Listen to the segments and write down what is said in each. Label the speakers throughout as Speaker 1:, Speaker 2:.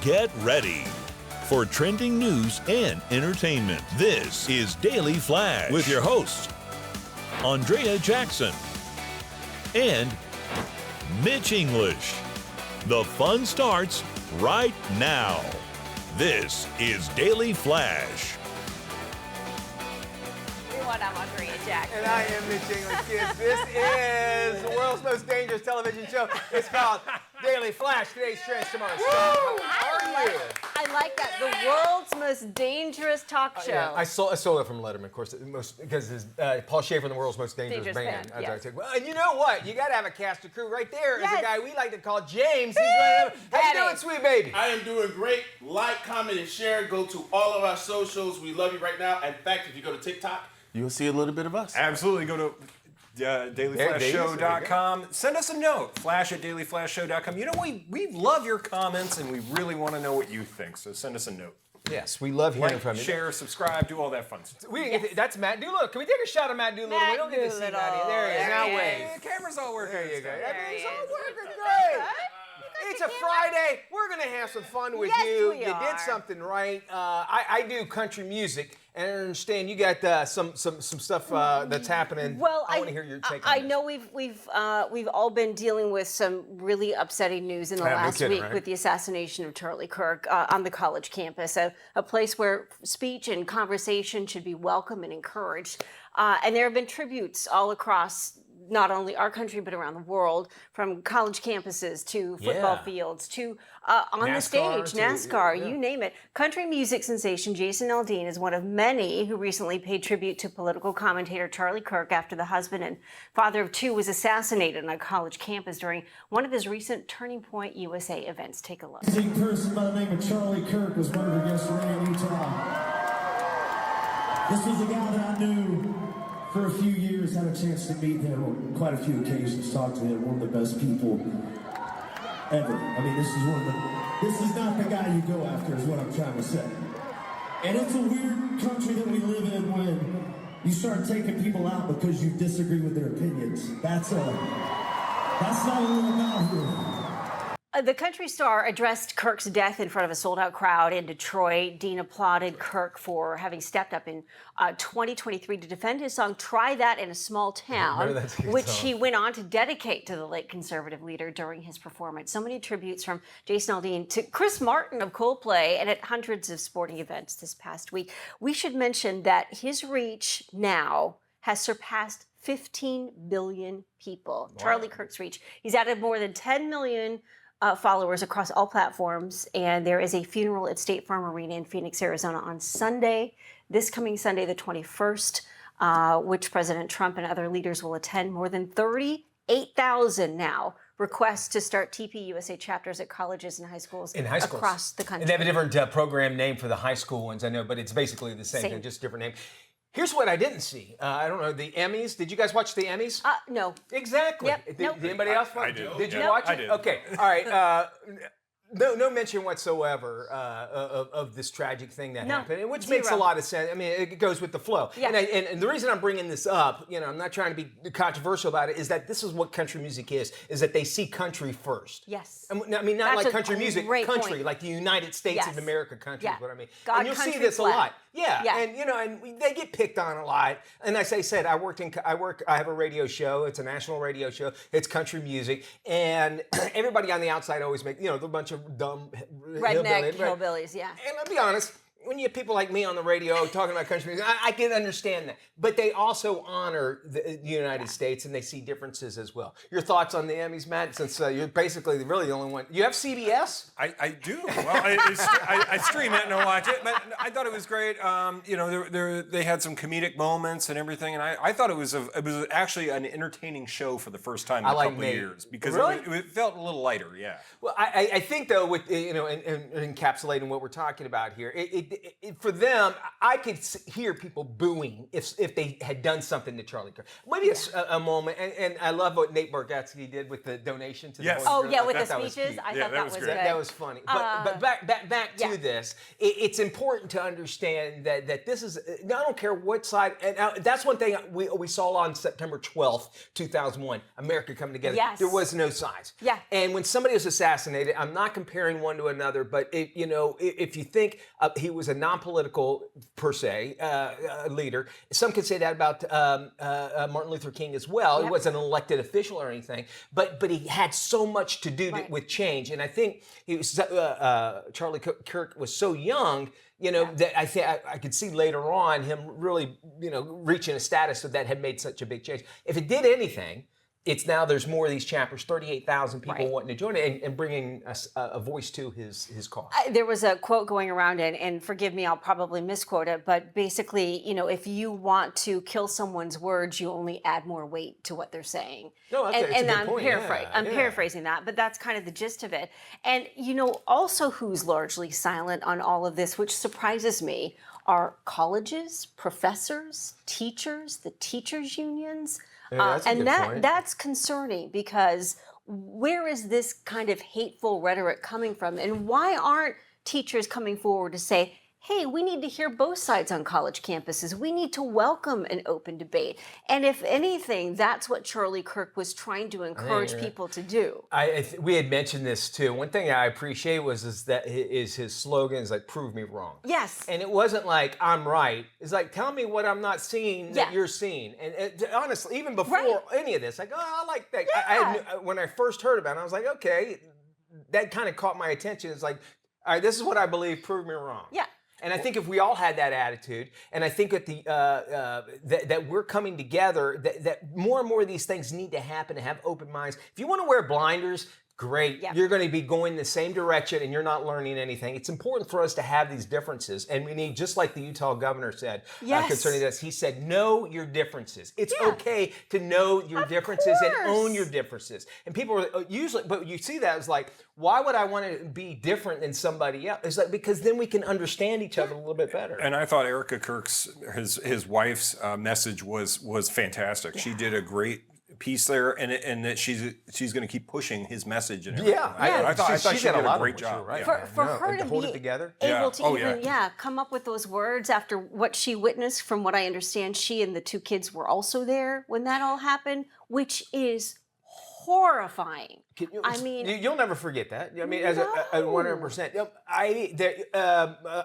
Speaker 1: Get ready for trending news and entertainment. This is Daily Flash with your hosts, Andrea Jackson and Mitch English. The fun starts right now. This is Daily Flash.
Speaker 2: I'm Andrea Jackson.
Speaker 3: And I am Mitch English, kids. This is the world's most dangerous television show. It's called Daily Flash. Today's trends, tomorrow's song. How are you?
Speaker 2: I like that. The world's most dangerous talk show.
Speaker 3: Yeah, I stole it from Letterman, of course, because it's Paul Schaefer, the world's most dangerous band.
Speaker 2: Yes.
Speaker 3: Well, and you know what? You got to have a cast of crew. Right there is
Speaker 2: Yes.
Speaker 3: a guy we like to call James. He's right. How you doing, sweet baby?
Speaker 4: I am doing great. Like, comment, and share. Go to all of our socials. We love you right now. In fact, if you go to TikTok, you'll see a little bit of us.
Speaker 5: Absolutely. Go to dailyflashshow.com. Send us a note, flash@dailyflashshow.com. You know, we love your comments, and we really want to know what you think, so send us a note.
Speaker 3: Yes, we love hearing
Speaker 5: Like,
Speaker 3: from you.
Speaker 5: share, subscribe, do all that fun stuff.
Speaker 3: That's Matt Doolittle. Can we take a shot of Matt Doolittle? We don't get to see
Speaker 2: Doolittle.
Speaker 3: Matt. There he is. Now
Speaker 2: There he
Speaker 3: wave.
Speaker 5: The camera's all working.
Speaker 3: There you go. Everything's
Speaker 2: he
Speaker 3: all
Speaker 2: is.
Speaker 3: working great. It's a Friday. We're going to have some fun with
Speaker 2: Yes,
Speaker 3: you.
Speaker 2: we
Speaker 3: You
Speaker 2: are.
Speaker 3: did something right. I do country music, and I understand you got some stuff that's happening.
Speaker 2: Well,
Speaker 3: I want to hear your take on
Speaker 2: I
Speaker 3: this.
Speaker 2: know we've all been dealing with some really upsetting news in the
Speaker 3: Yeah, no
Speaker 2: last
Speaker 3: kidding,
Speaker 2: week
Speaker 3: right?
Speaker 2: with the assassination of Charlie Kirk on the college campus, a place where speech and conversation should be welcome and encouraged. And there have been tributes all across not only our country but around the world, from college campuses to football
Speaker 3: Yeah.
Speaker 2: fields to on the
Speaker 3: NASCAR
Speaker 2: stage,
Speaker 3: to-
Speaker 2: NASCAR,
Speaker 3: yeah.
Speaker 2: you name it. Country music sensation Jason Aldean is one of many who recently paid tribute to political commentator Charlie Kirk after the husband and father of two was assassinated on a college campus during one of his recent Turning Point USA events. Take a look.
Speaker 6: A person by the name of Charlie Kirk was murdered yesterday in Utah. This was a guy that I knew for a few years, had a chance to meet him on quite a few occasions, talk to him, one of the best people ever. I mean, this is not the guy you go after, is what I'm trying to say. And it's a weird country that we live in when you start taking people out because you disagree with their opinions. That's not what we're about here.
Speaker 2: The country star addressed Kirk's death in front of a sold-out crowd in Detroit. Dean applauded Kirk for having stepped up in 2023 to defend his song "Try That in a Small Town," which he went on to dedicate to the late conservative leader during his performance. So many tributes from Jason Aldean to Chris Martin of Coldplay and at hundreds of sporting events this past week. We should mention that his reach now has surpassed 15 billion people. Wow. Charlie Kirk's reach. He's added more than 10 million followers across all platforms, and there is a funeral at State Farm Arena in Phoenix, Arizona on Sunday, this coming Sunday, the 21st, which President Trump and other leaders will attend. More than 38,000 now requests to start TPUSA chapters at colleges and high schools across the country.
Speaker 3: And they have a different program name for the high school ones, I know, but it's basically the same thing, just different name. Here's what I didn't see. I don't know, the Emmys. Did you guys watch the Emmys?
Speaker 2: No.
Speaker 3: Exactly.
Speaker 2: Yep.
Speaker 3: Did
Speaker 2: Nope.
Speaker 3: anybody else watch?
Speaker 5: I did.
Speaker 3: Did you
Speaker 5: Yeah,
Speaker 3: watch it?
Speaker 5: I did.
Speaker 3: Okay. All right. No mention whatsoever of this tragic thing that happened, which makes a lot of sense. I mean, it goes with the flow.
Speaker 2: Yeah.
Speaker 3: And the reason I'm bringing this up, I'm not trying to be controversial about it, is that this is what country music is that they see country first.
Speaker 2: Yes.
Speaker 3: I mean, not
Speaker 2: That's
Speaker 3: like
Speaker 2: a
Speaker 3: country music,
Speaker 2: great
Speaker 3: country,
Speaker 2: point.
Speaker 3: like the United States
Speaker 2: Yes.
Speaker 3: of America country
Speaker 2: Yeah.
Speaker 3: is what I mean.
Speaker 2: God,
Speaker 3: and you'll see
Speaker 2: country
Speaker 3: this
Speaker 2: flag.
Speaker 3: a lot. Yeah.
Speaker 2: Yeah.
Speaker 3: And they get picked on a lot. And as I said, I have a radio show. It's a national radio show. It's country music. And everybody on the outside always make, a bunch of dumb
Speaker 2: Redneck hillbillies, yeah.
Speaker 3: And I'll be honest, when you have people like me on the radio talking about country music, I can understand that. But they also honor the United States, and they see differences as well. Your thoughts on the Emmys, Matt? Since you're basically really the only one. You have CBS?
Speaker 5: I do. Well, I stream it and I watch it, but I thought it was great. They had some comedic moments and everything, and I thought it was actually an entertaining show for the first time in a couple of years because it felt a little lighter. Yeah.
Speaker 3: Well, I think though, with in encapsulating what we're talking about here, for them, I could hear people booing if they had done something to Charlie Kirk. Maybe a moment, and I love what Nate Bargatze did with the donation to the
Speaker 5: Yes.
Speaker 3: Boys and
Speaker 2: Oh
Speaker 3: Girls.
Speaker 2: yeah,
Speaker 3: I
Speaker 2: with the
Speaker 3: thought that was
Speaker 2: speeches,
Speaker 3: cute.
Speaker 2: I
Speaker 5: Yeah,
Speaker 2: thought
Speaker 5: that
Speaker 2: that
Speaker 5: was
Speaker 2: was
Speaker 5: great.
Speaker 2: good.
Speaker 3: That was funny. But back
Speaker 2: yeah.
Speaker 3: to this. It's important to understand that this is. I don't care what side. And that's one thing we saw on September 12th, 2001. America coming together.
Speaker 2: Yes.
Speaker 3: There was no sides.
Speaker 2: Yeah.
Speaker 3: And when somebody was assassinated, I'm not comparing one to another, but if you think he was a non-political per se leader, some could say that about Martin Luther King as well.
Speaker 2: Yep.
Speaker 3: He wasn't an elected official or anything, but he had so much to do with change. And I think he was Charlie Kirk was so young, that I think I could see later on him really, reaching a status that had made such a big change. If it did anything, it's now there's more of these chapters, 38,000 people wanting to join it and bringing a voice to his cause.
Speaker 2: There was a quote going around, and forgive me, I'll probably misquote it, but basically, if you want to kill someone's words, you only add more weight to what they're saying.
Speaker 3: No, that's a good
Speaker 2: I'm
Speaker 3: point.
Speaker 2: I'm
Speaker 3: Yeah.
Speaker 2: paraphrasing that, but that's kind of the gist of it. And also who's largely silent on all of this, which surprises me, are colleges, professors, teachers, the teachers unions.
Speaker 3: That's a good point.
Speaker 2: That's concerning, because where is this kind of hateful rhetoric coming from? And why aren't teachers coming forward to say, hey, we need to hear both sides on college campuses. We need to welcome an open debate. And if anything, that's what Charlie Kirk was trying to encourage people to do.
Speaker 3: We had mentioned this too. One thing I appreciate was his slogan is like, prove me wrong.
Speaker 2: Yes.
Speaker 3: And it wasn't like, I'm right. It's like, tell me what I'm not seeing that
Speaker 2: Yeah.
Speaker 3: you're seeing. And honestly, even before
Speaker 2: Right.
Speaker 3: any of this, like, I like that.
Speaker 2: Yeah.
Speaker 3: When I first heard about it, I was like, okay, that kind of caught my attention. It's like, all right, this is what I believe, prove me wrong.
Speaker 2: Yeah.
Speaker 3: And I think if we all had that attitude, and I think that that we're coming together, that more and more of these things need to happen, to have open minds. If you want to wear blinders, great.
Speaker 2: Yeah.
Speaker 3: You're going to be going the same direction and you're not learning anything. It's important for us to have these differences. And we need, just like the Utah governor said concerning this, he said, know your differences. It's okay to know your differences and own your differences. And people are usually, but you see that as like, why would I want to be different than somebody else? It's like, because then we can understand each other a little bit better.
Speaker 5: And I thought Erica Kirk's, his wife's message was fantastic. Yeah. She did a great piece there, and that she's going to keep pushing his message. And everything. I thought she did a great job.
Speaker 3: Right?
Speaker 2: For her to
Speaker 3: hold
Speaker 2: be
Speaker 3: it together.
Speaker 2: able to come up with those words after what she witnessed. From what I understand, she and the two kids were also there when that all happened, which is horrifying. I mean,
Speaker 3: you'll never forget that. I mean, as a 100%.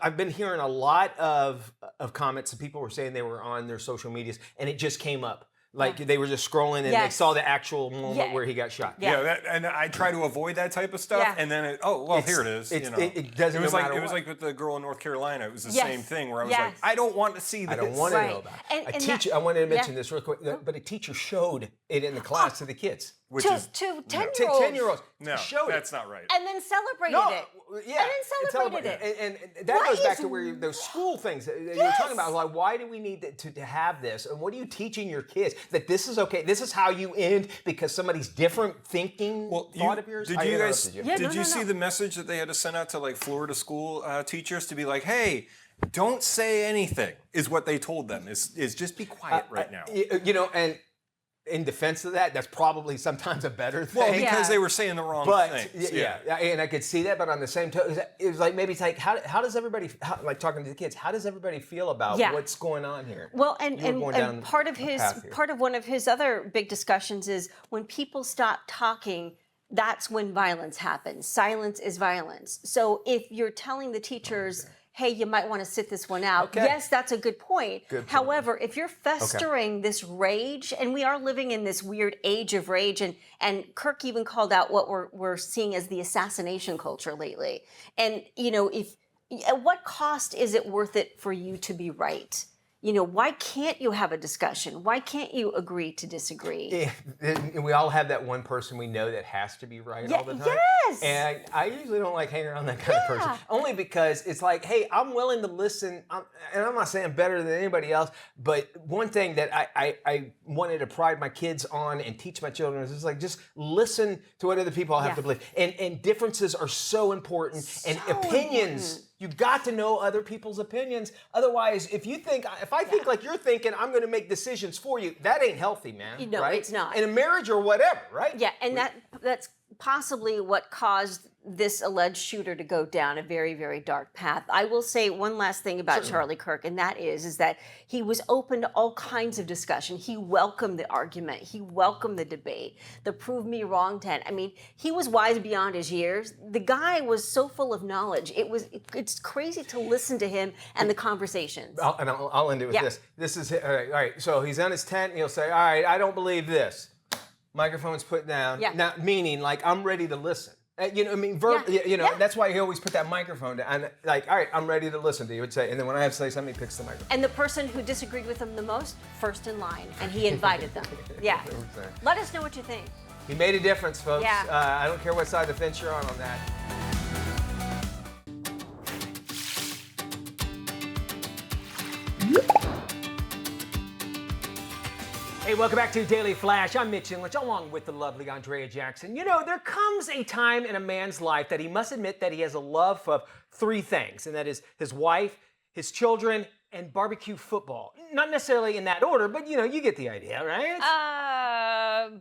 Speaker 3: I've been hearing a lot of comments that people were saying they were on their social medias, and it just came up. Like they were just scrolling and they saw the actual moment where he got shot.
Speaker 5: And I try to avoid that type of stuff. And then, here it is.
Speaker 3: It doesn't matter.
Speaker 5: It was like with the girl in North Carolina. It was the same thing where I was like, I don't want to see this.
Speaker 3: I don't want to know about it. I wanted to mention this real quick, but a teacher showed it in the class to the kids.
Speaker 2: To 10-year-olds.
Speaker 3: 10-year-olds.
Speaker 5: No, that's not right.
Speaker 2: And then celebrated it.
Speaker 3: Yeah.
Speaker 2: And then celebrated it.
Speaker 3: And that goes back to where those school things that you were talking about. Like, why do we need to have this? And what are you teaching your kids? That this is okay. This is how you end because somebody's different thinking thought of yours?
Speaker 5: Did you guys did you see the message that they had to send out to like Florida school teachers to be like, hey, don't say anything, is what they told them. Is just be quiet right now.
Speaker 3: And in defense of that, that's probably sometimes a better thing.
Speaker 5: Well, because they were saying the wrong things.
Speaker 3: Yeah, and I could see that, but on the same token, it was like, maybe it's like, how does everybody, like talking to the kids, how does everybody feel about what's going on here?
Speaker 2: Well, and part of one of his other big discussions is when people stop talking, that's when violence happens. Silence is violence. So if you're telling the teachers, hey, you might want to sit this one out. Yes, that's a good point. However, if you're festering this rage, and we are living in this weird age of rage, and Kirk even called out what we're seeing as the assassination culture lately. And, at what cost is it worth it for you to be right? why can't you have a discussion? Why can't you agree to disagree?
Speaker 3: And we all have that one person we know that has to be right all the time.
Speaker 2: Yes.
Speaker 3: And I usually don't like hanging around that kind of person. Only because it's like, hey, I'm willing to listen. And I'm not saying better than anybody else, but one thing that I wanted to pride my kids on and teach my children is like, just listen to what other people have to believe. And differences are so important. And opinions. You got to know other people's opinions. Otherwise, if I think like you're thinking, I'm going to make decisions for you, that ain't healthy, man.
Speaker 2: No,
Speaker 3: right?
Speaker 2: it's not.
Speaker 3: In a marriage or whatever, right?
Speaker 2: Yeah, and that's possibly what caused this alleged shooter to go down a very, very dark path. I will say one last thing about Charlie Kirk, and that is that he was open to all kinds of discussion. He welcomed the argument. He welcomed the debate, the prove me wrong tent. I mean, he was wise beyond his years. The guy was so full of knowledge. It's crazy to listen to him and the conversations.
Speaker 3: I'll end it with this. This is, all right, so he's on his tent and he'll say, all right, I don't believe this. Microphone's put down.
Speaker 2: Yeah.
Speaker 3: Now, meaning like I'm ready to listen. That's why he always put that microphone down. And like, all right, I'm ready to listen to you. He would say, and then when I have to say something, he picks the microphone.
Speaker 2: And the person who disagreed with him the most, first in line, and he invited them. Yeah. Let us know what you think.
Speaker 3: He made a difference, folks.
Speaker 2: Yeah.
Speaker 3: I don't care what side of the fence you're on that. Hey, welcome back to Daily Flash. I'm Mitch English, along with the lovely Andrea Jackson. There comes a time in a man's life that he must admit that he has a love of three things, and that is his wife, his children, and barbecue football. Not necessarily in that order, but you get the idea, right?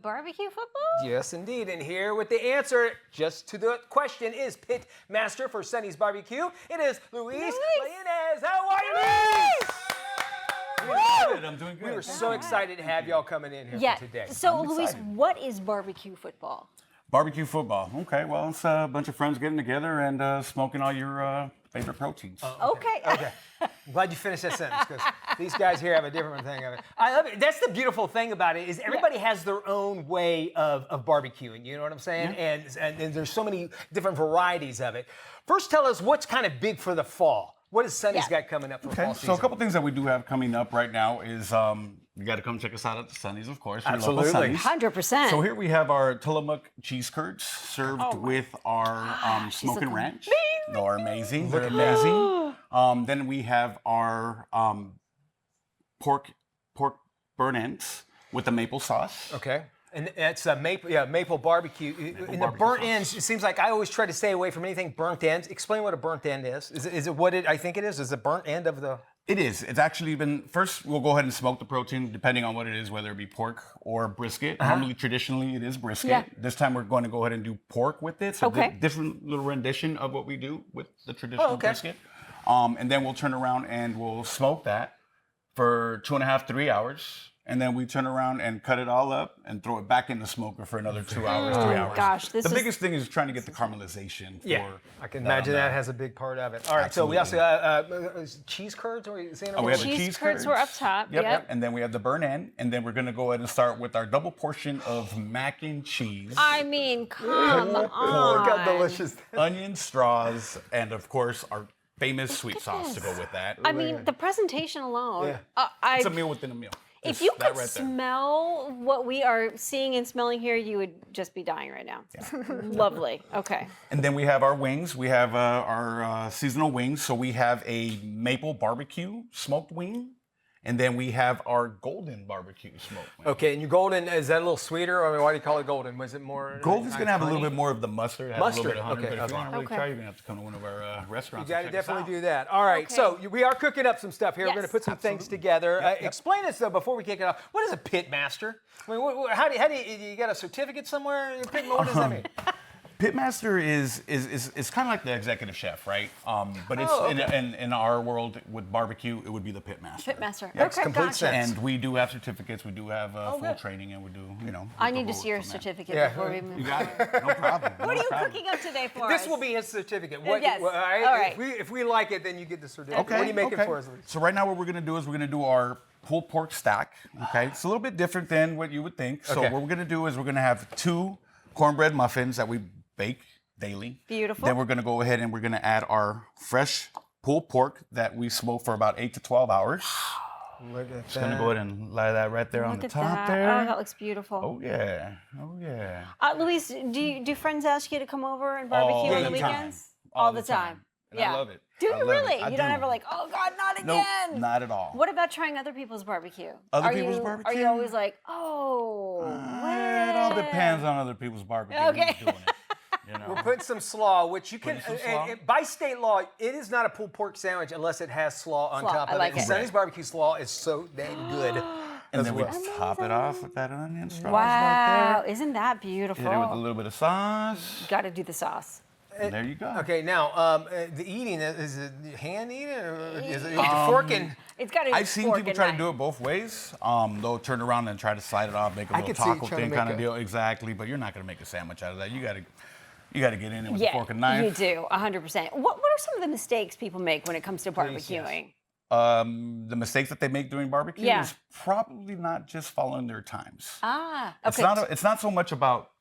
Speaker 2: Barbecue football?
Speaker 3: Yes, indeed. And here with the answer just to the question is pit master for Sonny's Barbecue. It is Luis Lainez. How are you, Luis?
Speaker 7: I'm doing good.
Speaker 3: We were so excited to have y'all coming in here today.
Speaker 2: So, Luis, what is barbecue football?
Speaker 7: Barbecue football. Okay, well, it's a bunch of friends getting together and smoking all your favorite proteins.
Speaker 2: Okay.
Speaker 3: I'm glad you finished that sentence because these guys here have a different thing of it. I love it. That's the beautiful thing about it is everybody has their own way of barbecuing. You know what I'm saying?
Speaker 7: Yeah.
Speaker 3: And there's so many different varieties of it. First, tell us what's kind of big for the fall. What has Sonny's got coming up for fall season?
Speaker 7: So a couple things that we do have coming up right now is you got to come check us out at the Sonny's, of course.
Speaker 3: Absolutely.
Speaker 2: 100%.
Speaker 7: So here we have our Tillamook cheese curds served with our smoking ranch. They're amazing. They're amazing. Then we have our pork burnt ends with the maple sauce.
Speaker 3: Okay. And that's maple barbecue. And the burnt ends, it seems like I always try to stay away from anything burnt ends. Explain what a burnt end is. Is it what I think it is? Is it burnt end of the...
Speaker 7: It is. It's actually been, first we'll go ahead and smoke the protein depending on what it is, whether it be pork or brisket. Normally, traditionally, it is brisket.
Speaker 2: Yeah.
Speaker 7: This time we're going to go ahead and do pork with it. So different little rendition of what we do with the traditional brisket. And then we'll turn around and we'll smoke that for 2.5, 3 hours. And then we turn around and cut it all up and throw it back in the smoker for another 2 hours, 3 hours.
Speaker 2: Gosh,
Speaker 7: the biggest thing is trying to get the caramelization.
Speaker 3: I can imagine that has a big part of it. All right, so we also cheese curds. Or are you saying?
Speaker 7: We have the
Speaker 8: cheese curds were up top. Yep.
Speaker 7: And then we have the burn end, and then we're gonna go ahead and start with our double portion of mac and cheese.
Speaker 2: I mean, come on.
Speaker 3: Look how delicious.
Speaker 7: Onion straws, and of course our famous sweet sauce to go with that.
Speaker 8: I mean, the presentation alone.
Speaker 7: It's a meal within a meal.
Speaker 2: If you could smell what we are seeing and smelling here, you would just be dying right now. Lovely. Okay.
Speaker 7: And then we have our wings. We have our seasonal wings. So we have a maple barbecue smoked wing. And then we have our golden barbecue smoked wing.
Speaker 3: Okay, and your golden, is that a little sweeter? I mean, why do you call it golden? Was it more?
Speaker 7: Golden's going to have a little bit more of the mustard.
Speaker 3: Mustard,
Speaker 7: a little bit of honey,
Speaker 3: okay.
Speaker 7: But if you want to really try, you're going to have to come to one of our restaurants.
Speaker 3: You got to definitely do that. All right, so we are cooking up some stuff here. We're going to put some things together. Explain us, though, before we kick it off, what is a pit master? I mean, how do you got a certificate somewhere? What does that mean?
Speaker 7: Pitmaster is kind of like the executive chef, right? But it's in our world with barbecue, it would be the pitmaster.
Speaker 2: Pitmaster.
Speaker 3: Makes
Speaker 2: Okay,
Speaker 3: complete
Speaker 2: gotcha.
Speaker 3: sense.
Speaker 7: And we do have certificates. We do have full training, and we do,
Speaker 2: I need to see your certificate before we move.
Speaker 7: You got it. No problem.
Speaker 2: What are you cooking up today for us?
Speaker 3: This will be his certificate.
Speaker 2: Yes.
Speaker 3: All right.
Speaker 2: All right.
Speaker 3: If we like it, then you get the certificate.
Speaker 7: Okay.
Speaker 3: What are you making for us, Luis?
Speaker 7: So right now what we're going to do is we're going to do our pulled pork stack. Okay. It's a little bit different than what you would think. So what we're going to do is we're going to have 2 cornbread muffins that we bake daily.
Speaker 2: Beautiful.
Speaker 7: Then we're going to go ahead and we're going to add our fresh pulled pork that we smoke for about 8 to 12 hours.
Speaker 3: Look at
Speaker 7: Just gonna go ahead and lay that right there on
Speaker 8: Look
Speaker 7: the
Speaker 8: at
Speaker 7: top
Speaker 8: that.
Speaker 7: there.
Speaker 8: Oh, that looks beautiful.
Speaker 7: Oh yeah. Oh yeah.
Speaker 8: Luis, do friends ask you to come over and barbecue
Speaker 7: All
Speaker 8: on the
Speaker 7: the time.
Speaker 8: weekends?
Speaker 7: All
Speaker 8: All
Speaker 7: the
Speaker 8: the time.
Speaker 7: time. And
Speaker 8: Yeah.
Speaker 7: I love it.
Speaker 8: Do
Speaker 7: I
Speaker 8: you
Speaker 7: love it.
Speaker 8: really?
Speaker 7: I
Speaker 8: You don't
Speaker 7: do.
Speaker 8: ever like, oh God, not
Speaker 7: Nope,
Speaker 8: again.
Speaker 7: not at all.
Speaker 8: What about trying other people's barbecue?
Speaker 7: Other
Speaker 8: Are
Speaker 7: people's
Speaker 8: you,
Speaker 7: barbecue?
Speaker 8: Are you always like, oh,
Speaker 7: It all depends on other people's barbecue.
Speaker 8: Okay.
Speaker 7: Who's doing it, you know?
Speaker 3: We'll put some slaw, which you can,
Speaker 7: Put some slaw.
Speaker 3: by state law, it is not a pulled pork sandwich unless it has slaw on
Speaker 8: Slaw,
Speaker 3: top
Speaker 8: I
Speaker 3: of
Speaker 8: like
Speaker 3: it.
Speaker 8: it.
Speaker 3: Sonny's barbecue slaw is so dang good.
Speaker 7: And then we
Speaker 3: well.
Speaker 7: top it off with that onion straws
Speaker 8: Wow,
Speaker 7: right
Speaker 8: isn't that
Speaker 7: there.
Speaker 8: beautiful?
Speaker 7: Hit it with a little bit of sauce.
Speaker 8: Got to do the sauce.
Speaker 7: And there you go.
Speaker 3: Okay, now the eating, is it hand eating or is it fork and?
Speaker 8: It's got to be
Speaker 7: I've seen
Speaker 8: fork
Speaker 7: people
Speaker 8: and
Speaker 7: try to
Speaker 8: knife.
Speaker 7: do it both ways. They'll turn around and try to slide it off, make a
Speaker 3: I
Speaker 7: little
Speaker 3: could see you
Speaker 7: taco
Speaker 3: trying to
Speaker 7: thing
Speaker 3: make
Speaker 7: kind of
Speaker 3: a-
Speaker 7: deal. Exactly, but you're not gonna make a sandwich out of that. You gotta get in it with a
Speaker 8: Yeah,
Speaker 7: fork and knife.
Speaker 8: you do, 100%. What are some of the mistakes people make when it comes to
Speaker 3: Please, yes.
Speaker 8: barbecuing?
Speaker 7: The mistakes that they make during barbecue
Speaker 8: Yeah.
Speaker 7: is probably not just following their times.
Speaker 8: Ah,
Speaker 7: It's
Speaker 8: okay.
Speaker 7: it's not so much about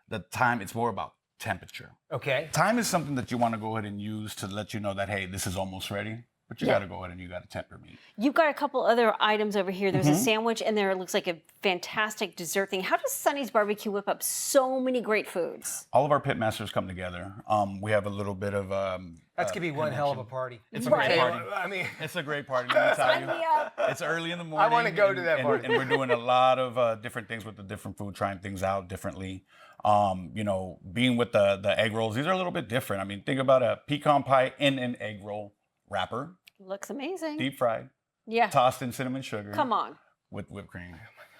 Speaker 7: the time, it's more about temperature.
Speaker 3: Okay.
Speaker 7: Time is something that you want to go ahead and use to let you know that, hey, this is almost ready. But you
Speaker 8: Yeah.
Speaker 7: got to go ahead and you got to temper meat.
Speaker 8: You've got a couple other items over here. There's
Speaker 7: Mm-hmm.
Speaker 8: a sandwich, and there looks like a fantastic dessert thing. How does Sonny's Barbecue whip up so many great foods?
Speaker 7: All of our pit masters come together. We have a little bit of
Speaker 3: That's gonna be one hell of a party.
Speaker 7: It's a
Speaker 8: Right.
Speaker 7: great party.
Speaker 3: I mean,
Speaker 7: It's a great party, let me tell
Speaker 8: Sign me
Speaker 7: you.
Speaker 8: up.
Speaker 7: It's early in the morning.
Speaker 3: wanna go to that
Speaker 7: and,
Speaker 3: party.
Speaker 7: And we're doing a lot of different things with the different food, trying things out differently. Being with the egg rolls, these are a little bit different. I mean, think about a pecan pie in an egg roll wrapper,
Speaker 8: Looks amazing.
Speaker 7: deep fried,
Speaker 8: Yeah.
Speaker 7: tossed in cinnamon sugar.
Speaker 8: Come on.
Speaker 7: With whipped cream.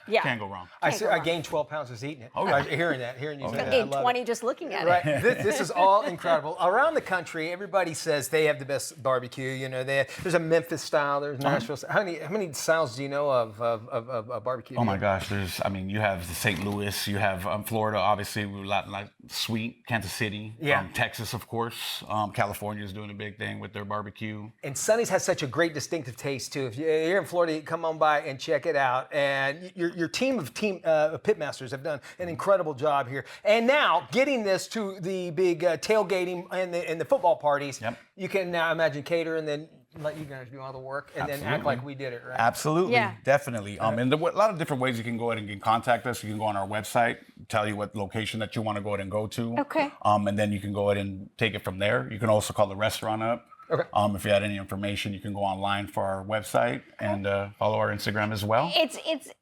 Speaker 8: Yeah.
Speaker 7: Can't go wrong.
Speaker 3: I gained 12 pounds just eating it.
Speaker 7: Oh, yeah.
Speaker 3: Hearing you say
Speaker 7: yeah.
Speaker 3: that, I
Speaker 8: Gained
Speaker 3: love
Speaker 8: 20
Speaker 3: it.
Speaker 8: just looking at
Speaker 3: Right.
Speaker 8: it.
Speaker 3: This is all incredible. Around the country, everybody says they have the best barbecue. There's a Memphis style, there's Nashville style. How many styles do you know of barbecue?
Speaker 7: Oh my gosh, you have the St. Louis, you have Florida, obviously, we like sweet, Kansas City,
Speaker 3: Yeah.
Speaker 7: Texas, of course. California is doing a big thing with their barbecue.
Speaker 3: And Sonny's has such a great distinctive taste too. If you're in Florida, come on by and check it out. And your team of pitmasters have done an incredible job here. And now getting this to the big tailgating and the football parties,
Speaker 7: Yep.
Speaker 3: you can now imagine cater and then let you guys do all the work and then act
Speaker 7: Absolutely.
Speaker 3: like we did it, right?
Speaker 7: Absolutely,
Speaker 8: Yeah.
Speaker 7: definitely. And a lot of different ways you can go ahead and you can contact us. You can go on our website, tell you what location that you want to go ahead and go to.
Speaker 8: Okay.
Speaker 7: And then you can go ahead and take it from there. You can also call the restaurant up.
Speaker 3: Okay.
Speaker 7: If you had any information, you can go online for our website and follow our Instagram as well.
Speaker 8: It's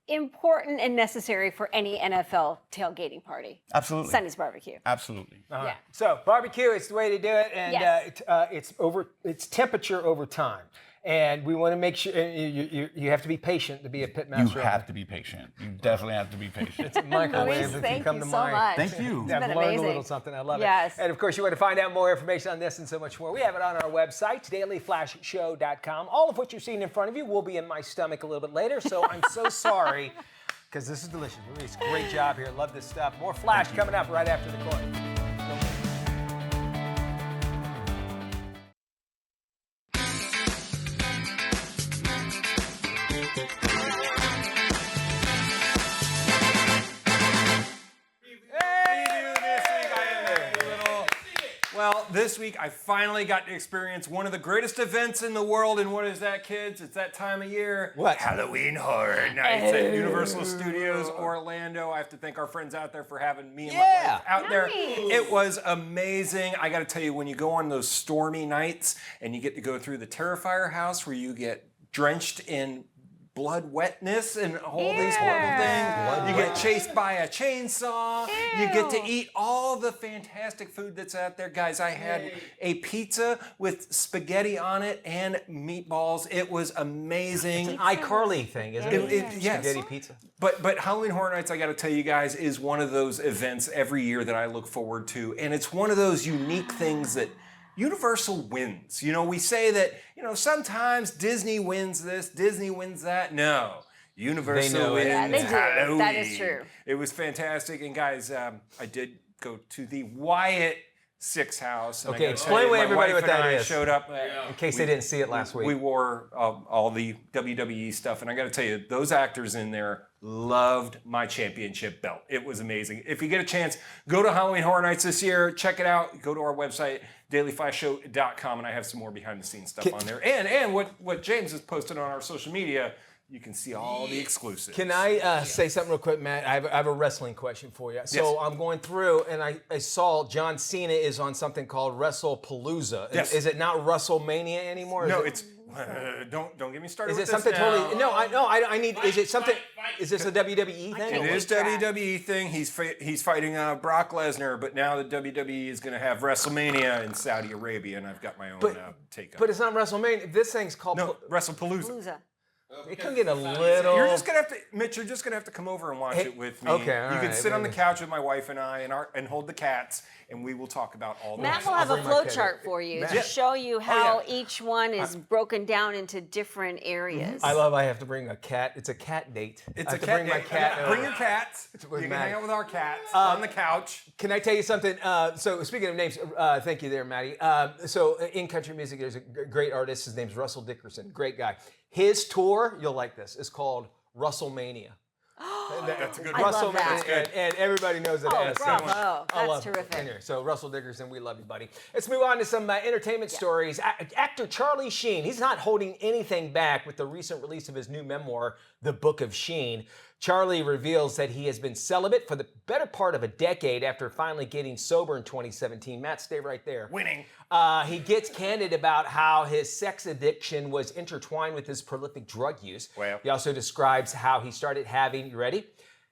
Speaker 8: important and necessary for any NFL tailgating party.
Speaker 7: Absolutely.
Speaker 8: Sonny's Barbecue.
Speaker 7: Absolutely.
Speaker 8: Yeah.
Speaker 3: So barbecue is the way to do it, and
Speaker 8: Yes.
Speaker 3: it's temperature over time, and we want to make sure you have to be patient to be a pitmaster.
Speaker 7: You have to be patient. You definitely have to be patient.
Speaker 3: It's a microwave
Speaker 8: Luis,
Speaker 3: if
Speaker 8: thank
Speaker 3: you come
Speaker 8: you
Speaker 3: to
Speaker 8: so
Speaker 3: mind.
Speaker 8: much.
Speaker 7: Thank you.
Speaker 8: It's
Speaker 3: I've
Speaker 8: been
Speaker 3: learned
Speaker 8: amazing.
Speaker 3: a little something. I love
Speaker 8: Yes.
Speaker 3: it. And of course, you want to find out more information on this and so much more. We have it on our website, dailyflashshow.com. All of what you're seeing in front of you will be in my stomach a little bit later, so I'm so sorry because this is delicious. Luis, great job here. Love this stuff. More Flash coming up right after the chorus.
Speaker 5: Well, this week I finally got to experience one of the greatest events in the world. And what is that, kids? It's that time of year.
Speaker 3: What?
Speaker 5: Halloween Horror Nights at Universal Studios Orlando. I have to thank our friends out there for having me and my wife out there.
Speaker 8: Nice.
Speaker 5: It was amazing. I got to tell you, when you go on those stormy nights and you get to go through the Terrifier house where you get drenched in blood wetness and all these horrible things. You get chased by a chainsaw. You get to eat all the fantastic food that's out there. Guys, I had a pizza with spaghetti on it and meatballs. It was amazing.
Speaker 3: It's an iCarly thing, isn't it?
Speaker 5: Yes.
Speaker 3: Spaghetti pizza.
Speaker 5: But Halloween Horror Nights, I got to tell you guys, is one of those events every year that I look forward to. And it's one of those unique things that Universal wins. We say that, sometimes Disney wins this, Disney wins that. No. Universal wins
Speaker 8: Yeah, they do.
Speaker 5: Halloween.
Speaker 8: That is true.
Speaker 5: It was fantastic. And guys, I did go to the Wyatt Six house. And
Speaker 3: Okay,
Speaker 5: I gotta
Speaker 3: explain
Speaker 5: tell you,
Speaker 3: to
Speaker 5: my
Speaker 3: everybody
Speaker 5: wife
Speaker 3: what
Speaker 5: and
Speaker 3: that
Speaker 5: I
Speaker 3: is.
Speaker 5: showed up.
Speaker 3: In case they didn't see it last week.
Speaker 5: We wore all the WWE stuff, and I got to tell you, those actors in there loved my championship belt. It was amazing. If you get a chance, go to Halloween Horror Nights this year. Check it out. Go to our website, dailyflashshow.com, and I have some more behind-the-scenes stuff on there. And what James has posted on our social media. you can see all the exclusives.
Speaker 3: Can I say something real quick, Matt? I have a wrestling question for you. So I'm going through, and I saw John Cena is on something called WrestlePalooza.
Speaker 5: Yes.
Speaker 3: Is it not WrestleMania anymore?
Speaker 5: No,
Speaker 3: it's.
Speaker 5: Don't get me started.
Speaker 3: Is
Speaker 5: with
Speaker 3: it something
Speaker 5: this now.
Speaker 3: totally? No, I need. Is it something? Is this a WWE thing?
Speaker 5: It is WWE thing. He's fighting Brock Lesnar, but now the WWE is going to have WrestleMania in Saudi Arabia, and I've got my own take on
Speaker 3: But
Speaker 5: it.
Speaker 3: it's not WrestleMania. This thing's called.
Speaker 5: WrestlePalooza.
Speaker 2: Palooza.
Speaker 3: It can get a little.
Speaker 5: You're just gonna have to, Mitch. You're just gonna have to come over and watch it with me.
Speaker 3: Okay, all
Speaker 5: you can
Speaker 3: right,
Speaker 5: sit on the
Speaker 3: maybe.
Speaker 5: couch with my wife and I, and hold the cats, and we will talk about all the.
Speaker 2: Matt will have a flow chart for you to show you how each one is broken down into different areas.
Speaker 3: I have to bring a cat. It's a cat date.
Speaker 5: It's
Speaker 3: I
Speaker 5: a
Speaker 3: have to
Speaker 5: cat.
Speaker 3: bring my cat.
Speaker 5: Yeah,
Speaker 3: over.
Speaker 5: bring your cats.
Speaker 3: with
Speaker 5: You can
Speaker 3: Matt.
Speaker 5: hang out with our cats on the couch.
Speaker 3: Can I tell you something? So speaking of names, thank you there, Maddie. So in country music, there's a great artist. His name's Russell Dickerson. Great guy. His tour, you'll like this, is called Russellmania.
Speaker 5: That's a good
Speaker 2: I
Speaker 5: one.
Speaker 2: love that.
Speaker 3: And everybody knows it.
Speaker 2: Oh,
Speaker 3: as
Speaker 2: bravo.
Speaker 3: such. I
Speaker 2: That's
Speaker 3: love it.
Speaker 2: terrific.
Speaker 3: Anyway, so Russell Dickerson, we love you, buddy. Let's move on to some entertainment stories. Actor Charlie Sheen, he's not holding anything back with the recent release of his new memoir, The Book of Sheen. Charlie reveals that he has been celibate for the better part of a decade after finally getting sober in 2017. Matt, stay right there.
Speaker 5: Winning.
Speaker 3: He gets candid about how his sex addiction was intertwined with his prolific drug use.
Speaker 5: Wow.
Speaker 3: He also describes how he started having, you ready?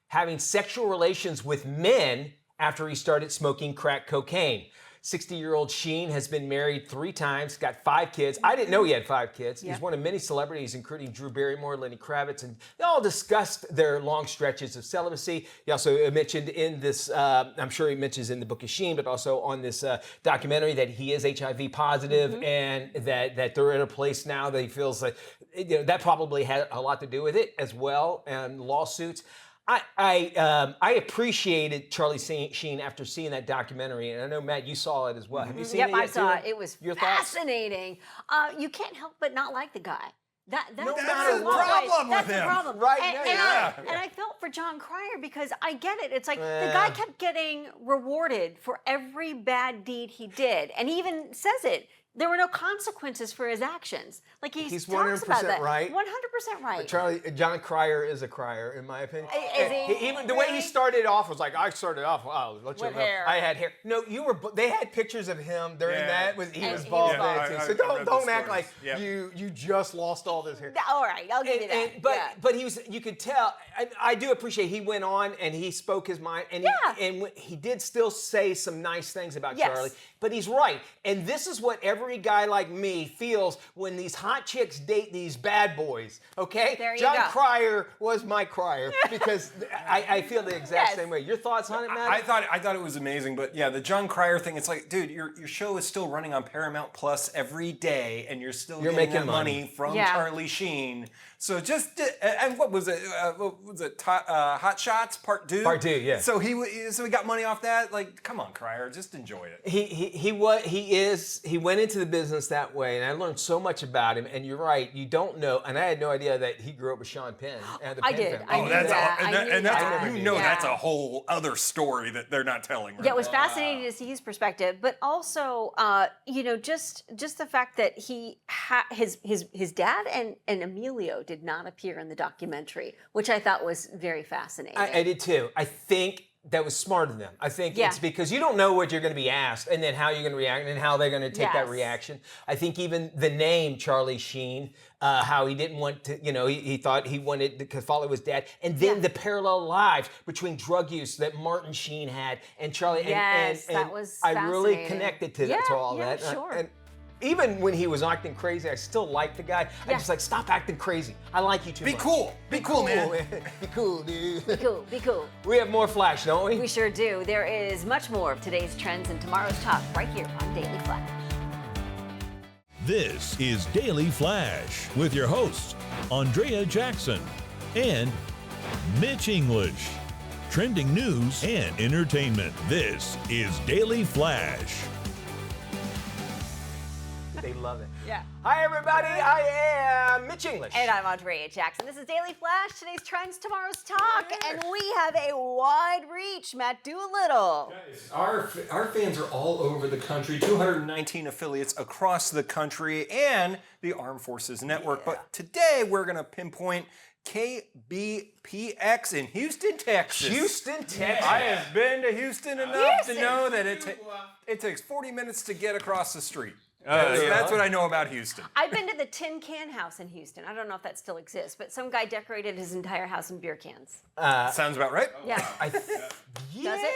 Speaker 3: Having sexual relations with men after he started smoking crack cocaine. 60-year-old Sheen has been married 3 times, got 5 kids. I didn't know he had 5 kids. He's one of many celebrities, including Drew Barrymore, Lenny Kravitz, and they all discussed their long stretches of celibacy. He also mentioned in this, I'm sure he mentions in the Book of Sheen, but also on this documentary that he is HIV positive and that they're in a place now that he feels like that probably had a lot to do with it as well, and lawsuits. I appreciated Charlie Sheen after seeing that documentary, and I know, Matt, you saw it as well. Have you seen it
Speaker 2: Yep,
Speaker 3: yet,
Speaker 2: I saw
Speaker 3: too?
Speaker 2: it. It was
Speaker 3: Your thoughts?
Speaker 2: fascinating. You can't help but not like the guy. That's
Speaker 5: that's
Speaker 2: the
Speaker 5: the
Speaker 2: problem
Speaker 5: problem
Speaker 2: That's
Speaker 5: with
Speaker 2: the
Speaker 5: him.
Speaker 2: problem.
Speaker 3: Right,
Speaker 2: And,
Speaker 3: yeah.
Speaker 2: and I felt for John Cryer because I get it. It's like the guy kept getting rewarded for every bad deed he did, and he even says it. There were no consequences for his actions. Like
Speaker 3: He's
Speaker 2: talks about
Speaker 3: 100%
Speaker 2: that.
Speaker 3: right.
Speaker 2: 100% right.
Speaker 3: John Cryer is a crier, in my opinion.
Speaker 2: Is he?
Speaker 3: Even the way he
Speaker 2: Really?
Speaker 3: started off was like, I started off, wow,
Speaker 2: With hair.
Speaker 3: I had hair. No, they had pictures of him during
Speaker 5: Yeah.
Speaker 3: that. He
Speaker 2: And
Speaker 3: was
Speaker 2: he
Speaker 3: bald
Speaker 2: was bald.
Speaker 3: then, too.
Speaker 5: I
Speaker 3: So
Speaker 5: read the
Speaker 3: don't act
Speaker 5: stories.
Speaker 3: like
Speaker 5: Yep.
Speaker 3: you just lost all this hair.
Speaker 2: All right, I'll give you that.
Speaker 3: But he was, you could tell, I do appreciate he went on and he spoke his mind, and he did still say some nice things about
Speaker 2: Yes.
Speaker 3: Charlie, but he's right. And this is what every guy like me feels when these hot chicks date these bad boys, okay?
Speaker 2: There you
Speaker 3: John
Speaker 2: go.
Speaker 3: Cryer was my crier because I feel the exact
Speaker 2: Yes.
Speaker 3: same way. Your thoughts on it, Matt?
Speaker 5: I thought it was amazing, but yeah, the John Cryer thing. It's like, dude, your show is still running on Paramount Plus every day, and you're still getting
Speaker 3: making
Speaker 5: that
Speaker 3: money.
Speaker 5: money from
Speaker 2: Yeah.
Speaker 5: Charlie Sheen. So just and what was it? Hot Shots Part 2?
Speaker 3: Part 2, yeah.
Speaker 5: So he got money off that. Like, come on, Cryer, just enjoy it.
Speaker 3: He went into the business that way, and I learned so much about him. And you're right, you don't know, and I had no idea that he grew up with Sean Penn. And the
Speaker 2: I
Speaker 3: Penn
Speaker 2: did.
Speaker 3: family.
Speaker 2: I knew that. I knew that.
Speaker 5: That's a whole other story that they're not telling. Right
Speaker 2: Yeah, it was
Speaker 5: now.
Speaker 2: fascinating to see his perspective, but also, just the fact that his dad and Emilio did not appear in the documentary, which I thought was very fascinating.
Speaker 3: I did too. I think that was smart of them. I think it's because you don't know what you're going to be asked and then how you're going to react and how they're going to take that
Speaker 2: Yes.
Speaker 3: reaction. I think even the name Charlie Sheen, how he didn't want to, he thought he wanted to follow his dad. And then the parallel lives between drug use that Martin Sheen had and Charlie.
Speaker 2: Yes,
Speaker 3: and
Speaker 2: that was
Speaker 3: I really
Speaker 2: fascinating.
Speaker 3: connected to all
Speaker 2: Yeah,
Speaker 3: that.
Speaker 2: sure.
Speaker 3: And even when he was acting crazy, I still liked the guy. I just like, stop acting crazy. I like you too
Speaker 5: Be
Speaker 3: much.
Speaker 5: cool. Be cool, man.
Speaker 3: Be cool, dude.
Speaker 2: Be cool, be cool.
Speaker 3: We have more Flash, don't we?
Speaker 2: We sure do. There is much more of today's trends and tomorrow's talk right here on Daily Flash.
Speaker 1: This is Daily Flash with your hosts, Andrea Jackson and Mitch English. Trending news and entertainment. This is Daily Flash.
Speaker 3: They love it.
Speaker 2: Yeah.
Speaker 3: Hi, everybody. I am Mitch English.
Speaker 2: And I'm Andrea Jackson. This is Daily Flash, today's trends, tomorrow's talk, and we have a wide reach. Matt Doolittle.
Speaker 5: Our fans are all over the country, 219 affiliates across the country and the Armed Forces Network. But today we're going to pinpoint KBPX in Houston, Texas.
Speaker 3: Houston, Texas.
Speaker 5: I have been to Houston enough to know that it takes 40 minutes to get across the street. That's what I know about Houston.
Speaker 2: I've been to the Tin Can House in Houston. I don't know if that still exists, but some guy decorated his entire house in beer cans.
Speaker 5: Sounds about right.
Speaker 2: Yeah.
Speaker 3: Yeah,
Speaker 2: Does it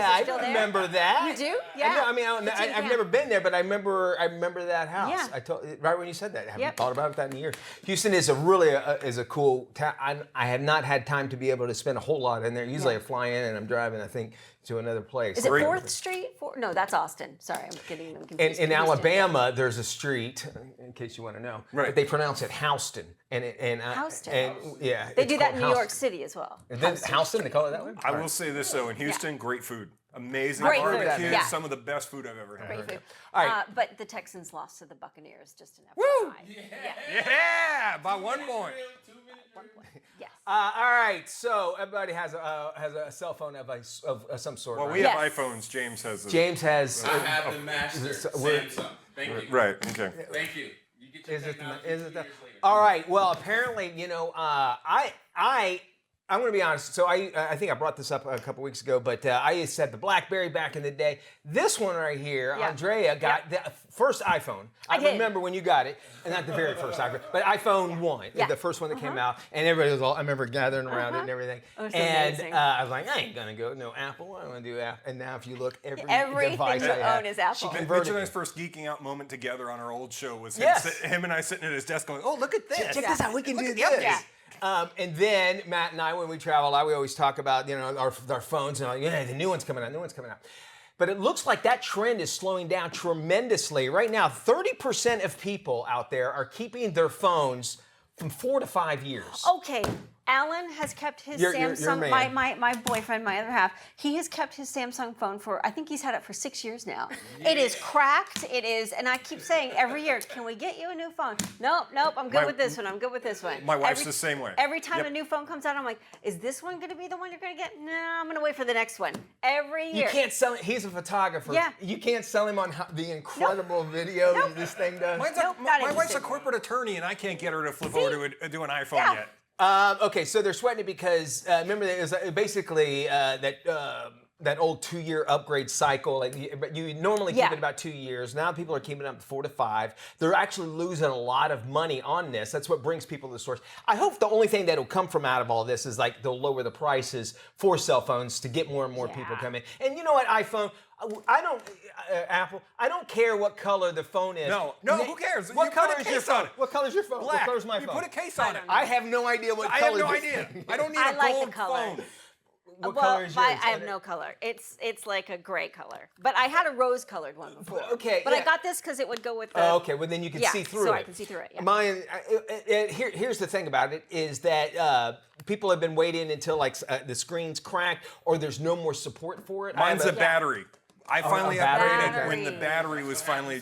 Speaker 3: I
Speaker 2: still there?
Speaker 3: remember that.
Speaker 2: You do? Yeah.
Speaker 3: I've never been there, but I remember that house.
Speaker 2: Yeah.
Speaker 3: I told right when you said that. I haven't thought about that in years. Houston is a cool town. I have not had time to be able to spend a whole lot in there. Usually I fly in and I'm driving, I think, to another place.
Speaker 2: Is it 4th Street? No, that's Austin. Sorry, I'm getting them confused.
Speaker 3: In Alabama, there's a street, in case you want to know,
Speaker 5: right.
Speaker 3: but they pronounce it Houston.
Speaker 2: Houston.
Speaker 3: Yeah.
Speaker 2: They do that in New York City as well.
Speaker 3: Houston, they call it that way?
Speaker 5: I will say this though, in Houston, great food. Amazing
Speaker 2: Great food,
Speaker 5: barbecue,
Speaker 2: yeah.
Speaker 5: some of the best food I've ever had.
Speaker 2: Great food.
Speaker 3: All right.
Speaker 2: But the Texans lost to the Buccaneers, just an FYI.
Speaker 5: Woo!
Speaker 2: Yeah.
Speaker 5: Yeah, by 1 point.
Speaker 2: Yes.
Speaker 3: All right, so everybody has a cell phone of some sort.
Speaker 5: Well,
Speaker 3: right?
Speaker 5: we have
Speaker 2: Yes.
Speaker 5: iPhones. James has.
Speaker 3: James has.
Speaker 4: I have the master Samsung. Thank you.
Speaker 5: Right. Okay.
Speaker 4: Thank you. You get your technology 2 years later.
Speaker 3: All right. Well, apparently, I'm going to be honest. So I think I brought this up a couple weeks ago, but I used to have the BlackBerry back in the day. This one right here,
Speaker 2: Yeah.
Speaker 3: Andrea got the first iPhone. I
Speaker 2: did.
Speaker 3: remember when you got it, and not the very first iPhone, but iPhone 1,
Speaker 2: Yeah.
Speaker 3: the first one that came out, and everybody was all, I remember gathering around it and everything.
Speaker 2: Oh, it's
Speaker 3: and
Speaker 2: amazing.
Speaker 3: I was like, I ain't going to go no Apple. I want to do Apple. And now if you look,
Speaker 2: Everything
Speaker 3: device
Speaker 2: you
Speaker 3: I have,
Speaker 2: own is Apple.
Speaker 3: she
Speaker 5: Mitch
Speaker 3: converted
Speaker 5: and
Speaker 3: it.
Speaker 5: I's first geeking out moment together on our old show was him,
Speaker 3: Yes.
Speaker 5: him and I sitting at his desk going, "Oh, look at this!
Speaker 3: Check this out. We can do
Speaker 5: at
Speaker 3: this.
Speaker 5: the updates."
Speaker 2: Yeah.
Speaker 3: And then Matt and I, when we travel out, we always talk about our phones and like, yeah, the new one's coming out, But it looks like that trend is slowing down tremendously. Right now, 30% of people out there are keeping their phones from 4 to 5 years.
Speaker 2: Okay, Alan has kept his
Speaker 3: Your
Speaker 2: Samsung.
Speaker 3: man.
Speaker 2: My boyfriend, my other half, he has kept his Samsung phone for, I think he's had it for 6 years now. It is cracked. It is, and I keep saying every year, can we get you a new phone? Nope, I'm good with this one. I'm good with this one.
Speaker 5: My wife's the same way.
Speaker 2: Every time
Speaker 5: Yep.
Speaker 2: a new phone comes out, I'm like, is this one going to be the one you're going to get? No, I'm going to wait for the next one. Every year.
Speaker 3: You can't sell it. He's a photographer.
Speaker 2: Yeah.
Speaker 3: You can't sell him on the incredible video that this thing does.
Speaker 2: Nope, not
Speaker 5: My wife's a
Speaker 2: interested.
Speaker 5: corporate attorney, and I can't get her to flip over to an iPhone
Speaker 2: Yeah.
Speaker 5: yet.
Speaker 3: Okay, so they're sweating it because remember it was basically that old 2-year upgrade cycle. Like you normally keep
Speaker 2: Yeah.
Speaker 3: it about 2 years. Now people are keeping it up 4 to 5. They're actually losing a lot of money on this. That's what brings people to the source. I hope the only thing that'll come from out of all this is like they'll lower the prices for cell phones to get more and more people coming. And you know what, iPhone. I don't, Apple. I don't care what color the phone is.
Speaker 5: No, who cares?
Speaker 3: What
Speaker 5: You
Speaker 3: color
Speaker 5: put a
Speaker 3: is your
Speaker 5: case on
Speaker 3: phone?
Speaker 5: it.
Speaker 3: What color is your phone?
Speaker 5: Black.
Speaker 3: What color is my
Speaker 5: You
Speaker 3: phone?
Speaker 5: put a case on it.
Speaker 3: I have no idea what
Speaker 5: I
Speaker 3: color.
Speaker 5: have no
Speaker 3: this
Speaker 5: idea.
Speaker 3: thing
Speaker 5: I don't need
Speaker 2: I
Speaker 5: a
Speaker 2: like
Speaker 5: gold
Speaker 2: the color.
Speaker 5: phone.
Speaker 3: What
Speaker 2: well,
Speaker 3: color is yours?
Speaker 2: I have no color. It's like a gray color. But I had a rose-colored one before.
Speaker 3: Okay,
Speaker 2: But I
Speaker 3: yeah.
Speaker 2: got this because it would go with the.
Speaker 3: Oh, okay, well then you can see through
Speaker 2: so
Speaker 3: it.
Speaker 2: I can see through it. Yeah.
Speaker 3: Mine. Here's the thing about it is that people have been waiting until like the screen's cracked or there's no more support for it.
Speaker 5: Mine's
Speaker 3: I
Speaker 5: a
Speaker 3: have
Speaker 5: battery. I finally
Speaker 3: battery?
Speaker 5: upgraded when the
Speaker 2: Battery.
Speaker 5: battery was finally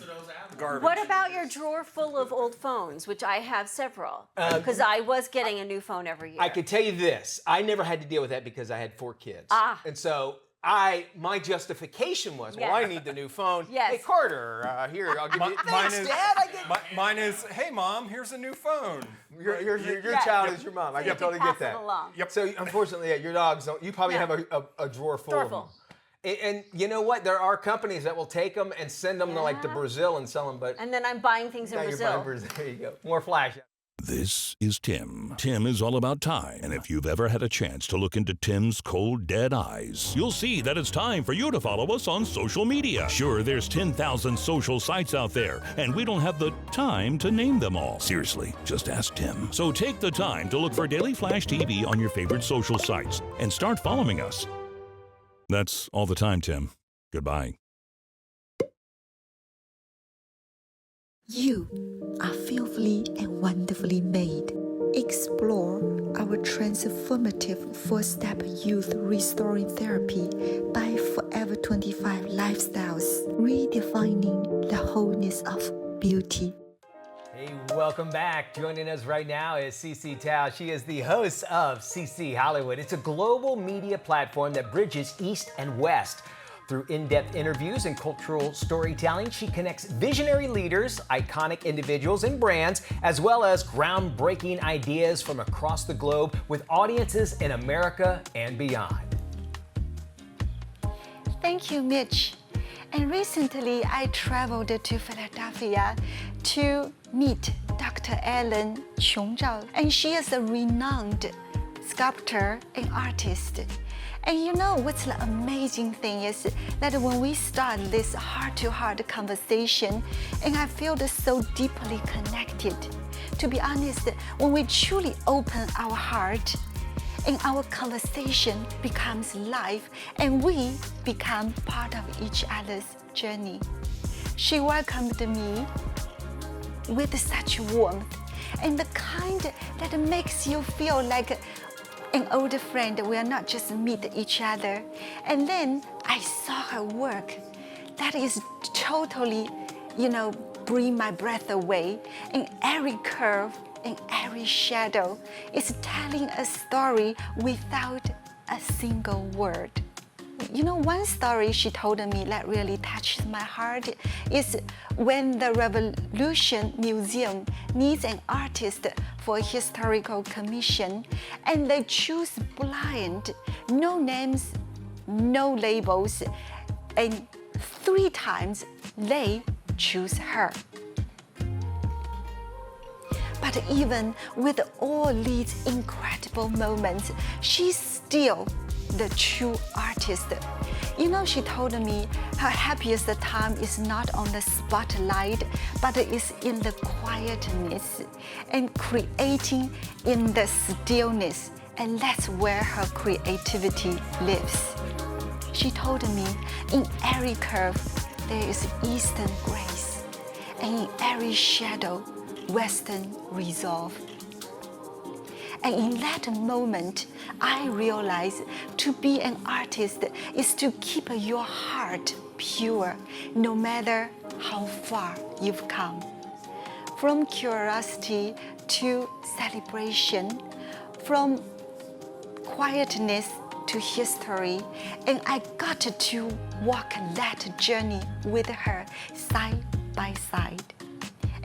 Speaker 5: garbage.
Speaker 2: What about your drawer full of old phones, which I have several? Because I was getting a new phone every year.
Speaker 3: I could tell you this: I never had to deal with that because I had 4 kids, and so. My justification was, well,
Speaker 2: Yes.
Speaker 3: I need the new phone.
Speaker 2: Yes.
Speaker 3: Hey, Carter, here, I'll give you.
Speaker 5: Mine
Speaker 3: Thanks,
Speaker 5: is,
Speaker 3: Dad. I get
Speaker 5: mine is, hey mom, here's a new phone.
Speaker 3: your
Speaker 2: Yeah.
Speaker 3: child is your mom. I
Speaker 2: So
Speaker 3: can
Speaker 2: you
Speaker 3: totally
Speaker 2: pass
Speaker 3: get that.
Speaker 2: it along.
Speaker 5: Yep.
Speaker 3: So unfortunately, yeah, your dogs don't. You probably
Speaker 2: Yeah.
Speaker 3: have a drawer full
Speaker 2: Drawer
Speaker 3: of them.
Speaker 2: full.
Speaker 3: And you know what? There are companies that will take them and send them to like to
Speaker 2: Yeah.
Speaker 3: Brazil and sell them. But
Speaker 2: And then I'm buying things in
Speaker 3: now you're
Speaker 2: Brazil.
Speaker 3: buying Brazil. There you go. More flash.
Speaker 1: This is Tim. Tim is all about time. And if you've ever had a chance to look into Tim's cold, dead eyes, you'll see that it's time for you to follow us on social media. Sure, there's 10,000 social sites out there, and we don't have the time to name them all. Seriously, just ask Tim. So take the time to look for Daily Flash TV on your favorite social sites and start following us. That's all the time, Tim. Goodbye.
Speaker 9: You are fearfully and wonderfully made. Explore our transformative 4-step youth restoring therapy by Forever 25 Lifestyles, redefining the wholeness of beauty.
Speaker 3: Hey, welcome back. Joining us right now is CC Tao. She is the host of CC Hollywood. It's a global media platform that bridges East and West Through in-depth interviews and cultural storytelling, she connects visionary leaders, iconic individuals and brands, as well as groundbreaking ideas from across the globe with audiences in America and beyond.
Speaker 9: Thank you, Mitch. And recently, I traveled to Philadelphia to meet Dr. Ellen Qiongzhao, and she is a renowned sculptor and artist. And you know what's the amazing thing is that when we start this heart-to-heart conversation, and I feel so deeply connected. To be honest, when we truly open our heart, and our conversation becomes live, and we become part of each other's journey. She welcomed me with such warmth, and the kind that makes you feel like an old friend. We are not just meet each other. And then I saw her work. That is totally, bring my breath away. In every curve, in every shadow, is telling a story without a single word. One story she told me that really touches my heart is when the Revolution Museum needs an artist for a historical commission, and they choose blind, no names, no labels, and 3 times they choose her. But even with all these incredible moments, she's still the true artist. She told me her happiest time is not on the spotlight, but is in the quietness and creating in the stillness. And that's where her creativity lives. She told me in every curve there is Eastern grace, and in every shadow, Western resolve. And in that moment, I realized to be an artist is to keep your heart pure, no matter how far you've come. From curiosity to celebration, from quietness to history, and I got to walk that journey with her side by side.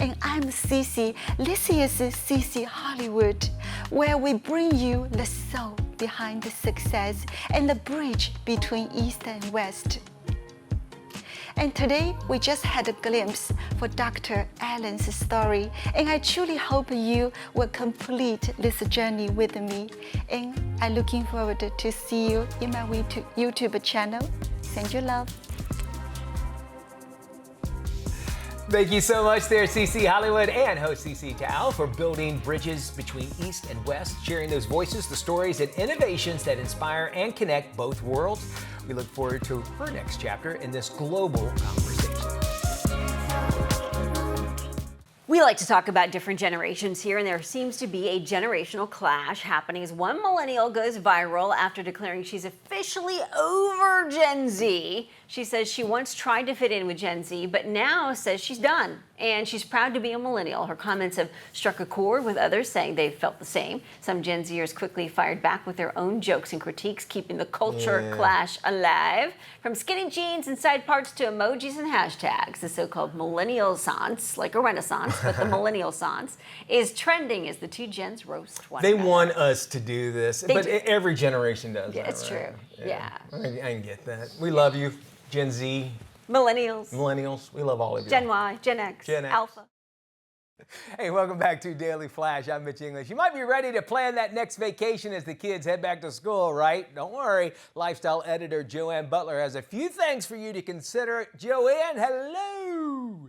Speaker 9: And I'm Cece. This is Cece Hollywood, where we bring you the soul behind the success and the bridge between East and West. And today, we just had a glimpse for Dr. Allen's story, and I truly hope you will complete this journey with me. And I'm looking forward to see you in my YouTube channel. Send you love.
Speaker 3: Thank you so much there, CC Hollywood and host CC Tao, for building bridges between East and West, sharing those voices, the stories, and innovations that inspire and connect both worlds. We look forward to her next chapter in this global conversation.
Speaker 2: We like to talk about different generations here, and there seems to be a generational clash happening as one millennial goes viral after declaring she's officially over Gen Z. She says she once tried to fit in with Gen Z, but now says she's done, and she's proud to be a millennial. Her comments have struck a chord with others, saying they've felt the same. Some Gen Zers quickly fired back with their own jokes and critiques, keeping the culture clash alive. From skinny jeans and side parts to emojis and hashtags, the so-called millennial-sance, like a renaissance, but the millennial-sance, is trending as the two gens roast one
Speaker 3: They
Speaker 2: another.
Speaker 3: want us to do this, but
Speaker 2: do.
Speaker 3: every generation does that,
Speaker 2: It's
Speaker 3: right?
Speaker 2: true, yeah.
Speaker 3: I can get that. We love you, Gen Z,
Speaker 2: Millennials,
Speaker 3: we love all of you.
Speaker 2: Gen Y, Gen X,
Speaker 3: Gen X.
Speaker 2: Alpha.
Speaker 3: Hey, welcome back to Daily Flash. I'm Mitch English. You might be ready to plan that next vacation as the kids head back to school, right? Don't worry. Lifestyle editor Joanne Butler has a few things for you to consider. Joanne, hello.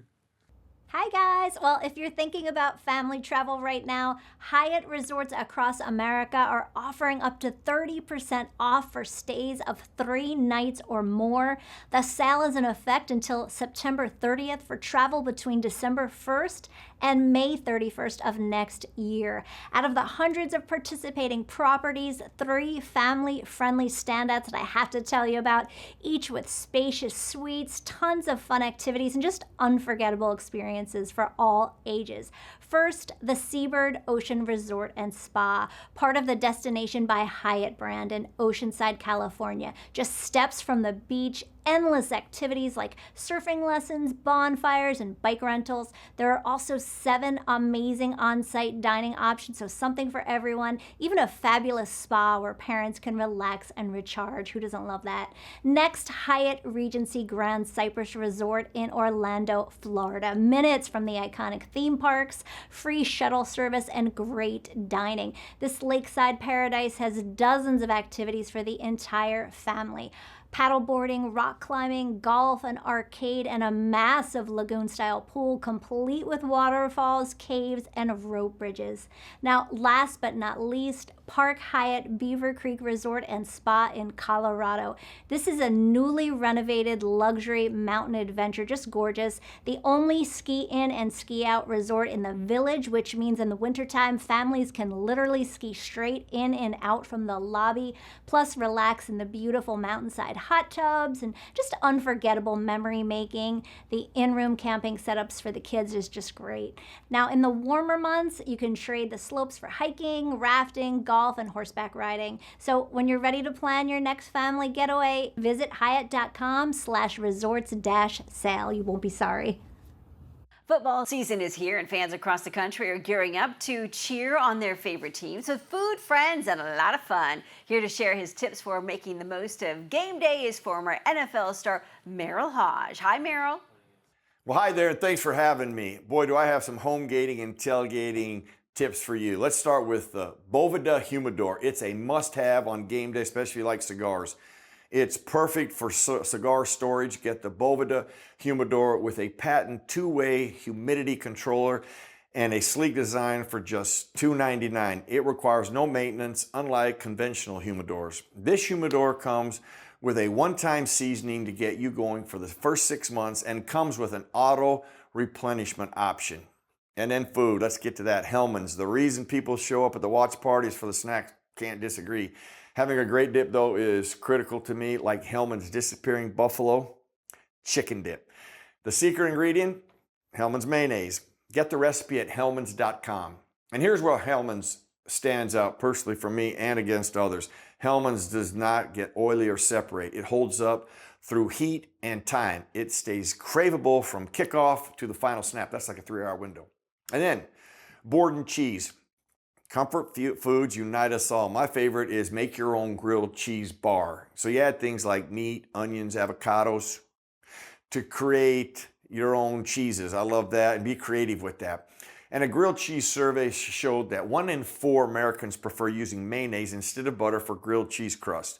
Speaker 10: Hi guys! Well, if you're thinking about family travel right now, Hyatt resorts across America are offering up to 30% off for stays of 3 nights or more. The sale is in effect until September 30th for travel between December 1st and May 31st of next year. Out of the hundreds of participating properties, 3 family-friendly standouts that I have to tell you about, each with spacious suites, tons of fun activities, and just unforgettable experiences for all ages. First, the Seabird Ocean Resort and Spa, part of the Destination by Hyatt brand in Oceanside, California. Just steps from the beach, endless activities like surfing lessons, bonfires, and bike rentals. There are also 7 amazing on-site dining options, so something for everyone, even a fabulous spa where parents can relax and recharge. Who doesn't love that? Next, Hyatt Regency Grand Cypress Resort in Orlando, Florida. Minutes from the iconic theme parks, free shuttle service, and great dining. This lakeside paradise has dozens of activities for the entire family. Paddleboarding, rock climbing, golf, an arcade, and a massive lagoon-style pool complete with waterfalls, caves, and rope bridges. Now, last but not least, Park Hyatt Beaver Creek Resort and Spa in Colorado. This is a newly renovated luxury mountain adventure, just gorgeous. The only ski-in and ski-out resort in the village, which means in the wintertime, families can literally ski straight in and out from the lobby, plus relax in the beautiful mountainside hot tubs and just unforgettable memory making. The in-room camping setups for the kids is just great. Now, in the warmer months, you can trade the slopes for hiking, rafting, golf, and horseback riding. So when you're ready to plan your next family getaway, visit hyatt.com/resorts-sale. You won't be sorry.
Speaker 2: Football season is here and fans across the country are gearing up to cheer on their favorite teams with food, friends, and a lot of fun. Here to share his tips for making the most of game day is former NFL star Merrill Hodge. Hi, Merrill.
Speaker 11: Well, hi there, and thanks for having me. Boy, do I have some home gating and tailgating tips for you. Let's start with the Boveda Humidor. It's a must-have on game day, especially if you like cigars. It's perfect for cigar storage. Get the Boveda Humidor with a patent two-way humidity controller and a sleek design for just $2.99. It requires no maintenance, unlike conventional humidors. This humidor comes with a one-time seasoning to get you going for the first 6 months and comes with an auto replenishment option. And then food, let's get to that. Hellmann's, the reason people show up at the watch parties for the snacks, can't disagree. Having a great dip though is critical to me, like Hellmann's Disappearing Buffalo Chicken Dip. The secret ingredient, Hellmann's mayonnaise. Get the recipe at hellmans.com. And here's where Hellmann's stands out personally for me and against others. Hellmann's does not get oily or separate. It holds up through heat and time. It stays craveable from kickoff to the final snap. That's like a 3-hour window. And then Borden cheese. Comfort foods unite us all. My favorite is make your own grilled cheese bar. So you add things like meat, onions, avocados to create your own cheeses. I love that, and be creative with that. And a grilled cheese survey showed that 1 in 4 Americans prefer using mayonnaise instead of butter for grilled cheese crust.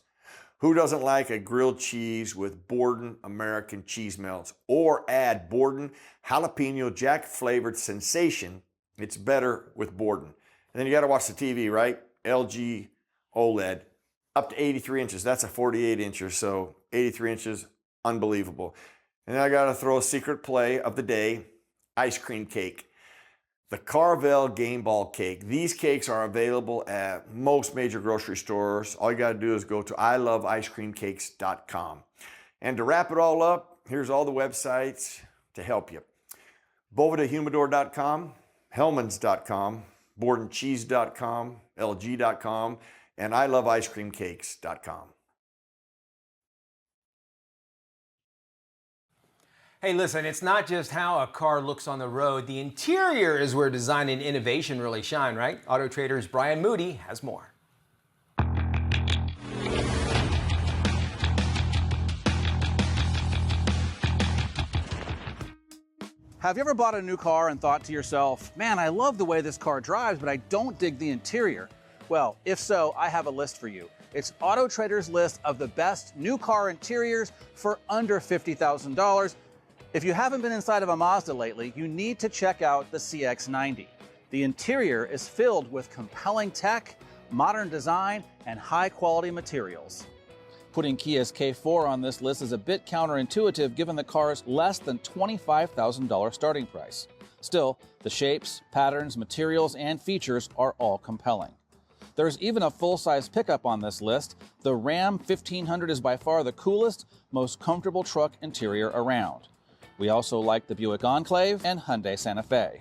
Speaker 11: Who doesn't like a grilled cheese with Borden American cheese melts? Or add Borden jalapeno jack flavored sensation. It's better with Borden. And then you got to watch the TV, right? LG OLED, up to 83 inches. That's a 48 incher, so 83 inches, unbelievable. And then I got to throw a secret play of the day, ice cream cake. The Carvel Game Ball Cake. These cakes are available at most major grocery stores. All you got to do is go to iloveicecreamcakes.com. And to wrap it all up, here's all the websites to help you. BovedaHumidor.com, Hellmans.com, BordenCheese.com, LG.com, and iloveicecreamcakes.com.
Speaker 3: Hey, listen, it's not just how a car looks on the road. The interior is where design and innovation really shine, right? Auto Trader's Brian Moody has more.
Speaker 12: Have you ever bought a new car and thought to yourself, man, I love the way this car drives, but I don't dig the interior? Well, if so, I have a list for you. It's Auto Trader's list of the best new car interiors for under $50,000. If you haven't been inside of a Mazda lately, you need to check out the CX-90. The interior is filled with compelling tech, modern design, and high-quality materials. Putting Kia's K4 on this list is a bit counterintuitive given the car's less than $25,000 starting price. Still, the shapes, patterns, materials, and features are all compelling. There's even a full-size pickup on this list. The Ram 1500 is by far the coolest, most comfortable truck interior around. We also like the Buick Enclave and Hyundai Santa Fe.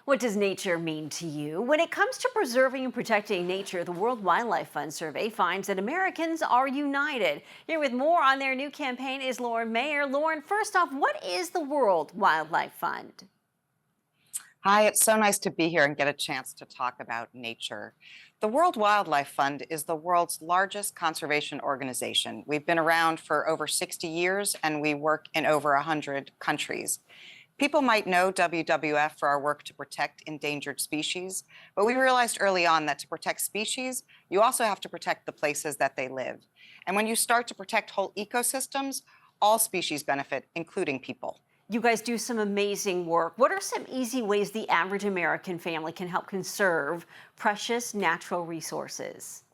Speaker 2: What does nature mean to you? When it comes to preserving and protecting nature, the World Wildlife Fund survey finds that Americans are united. Here with more on their new campaign is Lauren Mayer. Lauren, first off, what is the World Wildlife Fund?
Speaker 13: Hi, it's so nice to be here and get a chance to talk about nature. The World Wildlife Fund is the world's largest conservation organization. We've been around for over 60 years and we work in over 100 countries. People might know WWF for our work to protect endangered species, but we realized early on that to protect species, you also have to protect the places that they live. And when you start to protect whole ecosystems, all species benefit, including people.
Speaker 2: You guys do some amazing work. What are some easy ways the average American family can help conserve precious natural resources?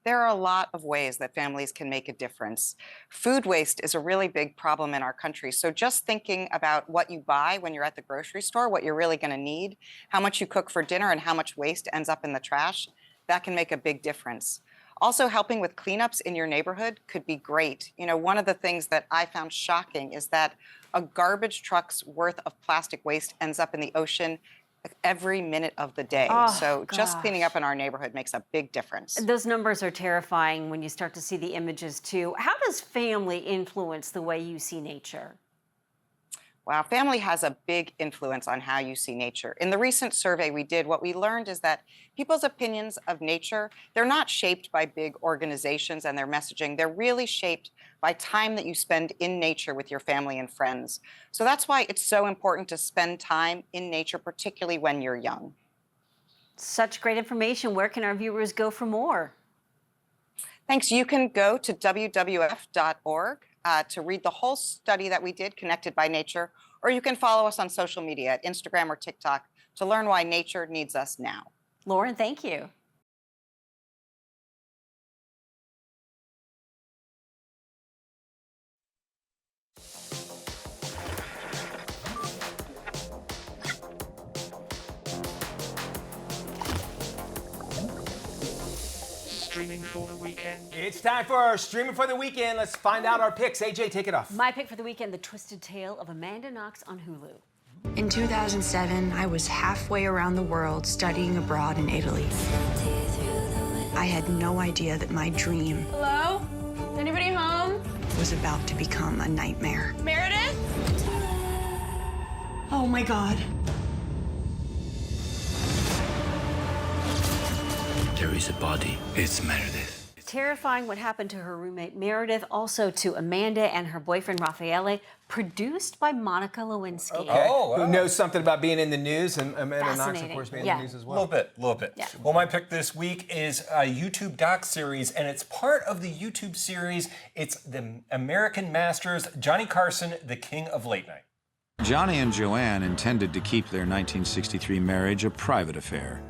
Speaker 13: There are a lot of ways that families can make a difference. Food waste is a really big problem in our country. So just thinking about what you buy when you're at the grocery store, what you're really going to need, how much you cook for dinner and how much waste ends up in the trash, that can make a big difference. Also, helping with cleanups in your neighborhood could be great. You know, one of the things that I found shocking is that a garbage truck's worth of plastic waste ends up in the ocean every minute of the day. So just cleaning up in our neighborhood makes a big difference.
Speaker 2: Those numbers are terrifying when you start to see the images too. How does family influence the way you see nature?
Speaker 13: Wow, family has a big influence on how you see nature. In the recent survey we did, what we learned is that people's opinions of nature, they're not shaped by big organizations and their messaging. They're really shaped by time that you spend in nature with your family and friends. So that's why it's so important to spend time in nature, particularly when you're young.
Speaker 2: Such great information. Where can our viewers go for more?
Speaker 13: Thanks. You can go to WWF.org. To read the whole study that we did, Connected by Nature, or you can follow us on social media at Instagram or TikTok to learn why nature needs us now.
Speaker 2: Lauren, thank you.
Speaker 3: Streaming for the weekend. It's time for our streaming for the weekend. Let's find out our picks. AJ, take it off.
Speaker 2: My pick for the weekend, The Twisted Tale of Amanda Knox on Hulu.
Speaker 14: In 2007, I was halfway around the world studying abroad in Italy. I had no idea that my dream
Speaker 15: Hello? Anybody home?
Speaker 14: was about to become a nightmare.
Speaker 15: Meredith?
Speaker 14: Oh my God.
Speaker 16: There is a body. It's Meredith.
Speaker 2: Terrifying what happened to her roommate Meredith, also to Amanda and her boyfriend Raffaele, produced by Monica Lewinsky.
Speaker 3: Okay. Who knows something about being in the news, and Amanda Knox, of course, being in the news as well.
Speaker 5: A little bit. Yeah. Well, my pick this week is a YouTube doc series, and it's part of the YouTube series. It's the American Masters, Johnny Carson, the King of Late Night.
Speaker 17: Johnny and Joanne intended to keep their 1963 marriage a private affair,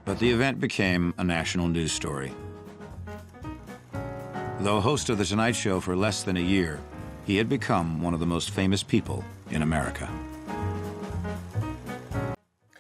Speaker 17: but the event became a national news story. Though host of The Tonight Show for less than a year, he had become one of the most famous people in America.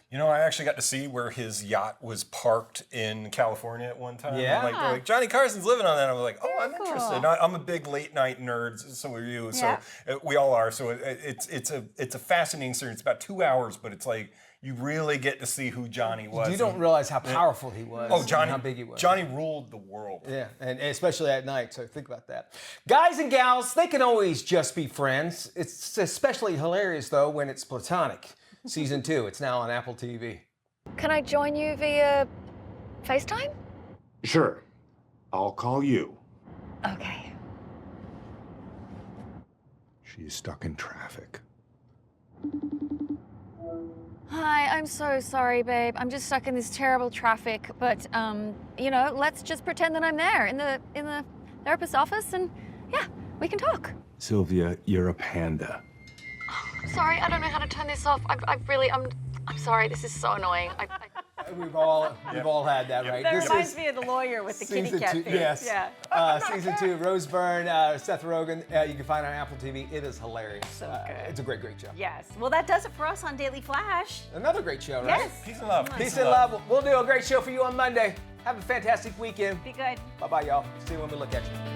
Speaker 5: You know, I actually got to see where his yacht was parked in California at one time.
Speaker 3: Yeah.
Speaker 5: Like Johnny Carson's living on that. I was like, oh, I'm interested. I'm a big late night nerd, so are you. So we all are. So it's a fascinating series. It's about 2 hours, but it's like you really get to see who Johnny was.
Speaker 3: You don't realize how powerful he was.
Speaker 5: Oh, Johnny!
Speaker 3: And how big he was.
Speaker 5: Johnny ruled the world.
Speaker 3: Yeah, and especially at night. So think about that. Guys and gals, they can always just be friends. It's especially hilarious though when it's platonic. Season 2. It's now on Apple TV.
Speaker 15: Can I join you via FaceTime?
Speaker 18: Sure. I'll call you.
Speaker 15: Okay.
Speaker 18: She's stuck in traffic.
Speaker 15: Hi, I'm so sorry, babe. I'm just stuck in this terrible traffic, but you know, let's just pretend that I'm there in the therapist's office, and yeah, we can talk.
Speaker 18: Sylvia, you're a panda.
Speaker 15: Sorry, I don't know how to turn this off. I'm sorry. This is so annoying.
Speaker 3: We've all had that, right?
Speaker 2: That
Speaker 3: This
Speaker 2: reminds me of the lawyer with the kitty cat face.
Speaker 3: Yes.
Speaker 2: Yeah.
Speaker 3: Season 2, Rose Byrne, Seth Rogen. You can find it on Apple TV. It is hilarious.
Speaker 2: So good.
Speaker 3: It's a great show.
Speaker 2: Yes. Well, that does it for us on Daily Flash.
Speaker 3: Another great show, right?
Speaker 2: Yes.
Speaker 5: Peace and love.
Speaker 3: Peace and love. We'll do a great show for you on Monday. Have a fantastic weekend.
Speaker 2: Be good.
Speaker 3: Bye-bye, y'all. See you when we look at you.